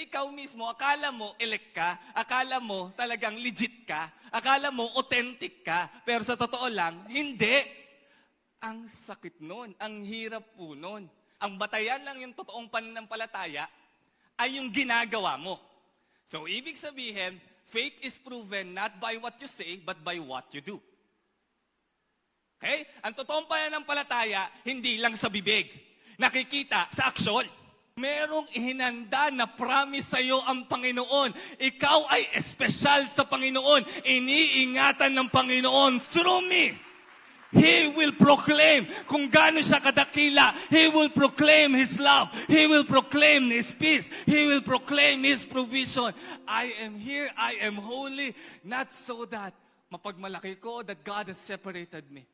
ikaw mismo, akala mo elect ka, akala mo talagang legit ka, akala mo authentic ka, pero sa totoo lang, hindi. Ang sakit nun, ang hirap po nun. Ang batayan lang yung totoong pananampalataya ay yung ginagawa mo. So, ibig sabihin, faith is proven not by what you say, but by what you do. Okay? Ang totoong pananampalataya, hindi lang sa bibig. Nakikita sa aksyon. Merong ihinanda na promise sa iyo ang Panginoon. Ikaw ay espesyal sa Panginoon. Iniingatan ng Panginoon through me. He will proclaim kung gaano siya kadakila. He will proclaim His love. He will proclaim His peace. He will proclaim His provision. I am here, I am holy, not so that mapagmalaki ko that God has separated me.